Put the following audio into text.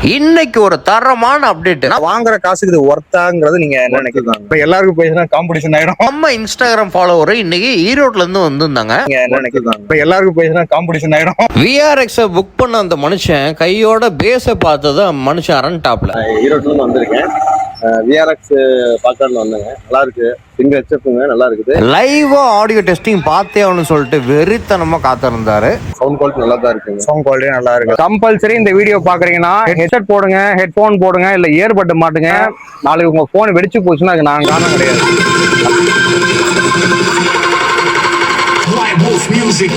இன்னைக்கு ஒரு தரமான அப்டேட். வாங்குற காசுக்கு இது ஒர்த்தாங்கிறது நீங்க என்ன நினைக்கிறீங்க? இப்ப எல்லாருக்கும் பேசினா காம்படிஷன் ஆயிடும். நம்ம இன்ஸ்டாகிராம் ஃபாலோவர் இன்னைக்கு ஈரோட்ல இருந்து வந்திருந்தாங்க. நீங்க என்ன நினைக்கிறீங்க? இப்ப எல்லாருக்கும் பேசினா காம்படிஷன் ஆயிடும். விஆர்எக்ஸ் புக் பண்ண அந்த மனுஷன் கையோட பேஸ பார்த்தது மனுஷன் அரன் டாப்ல. ஈரோட்ல இருந்து வந்திருக்கேன். விஆர்எக்ஸ் பார்க்கறதுல வந்தேங்க. நல்லா இருக்கு. சிங்கிள் ஹெட்செட்டுங்க நல்லா இருக்குது. லைவா ஆடியோ டெஸ்டிங் பார்த்தே அவனு சொல்லிட்டு வெறித்தனமா காத்திருந்தாரு. சவுண்ட் குவாலிட்டி நல்லா தான் இருக்குங்க. சவுண்ட் குவாலிட்டி நல்லா இருக்கு. கம்பல்சரி இந்த வீடியோ பாக்குறீங்கன்னா ஹெட்செட் போடுங்க, ஹெட்போன் போடுங்க, இல்ல இயர்பட் மாட்டுங்க. நாளைக்கு உங்க போன் வெடிச்சு போச்சுன்னா அதுக்கு நான் காரணம் கிடையாது. Why Wolf Music?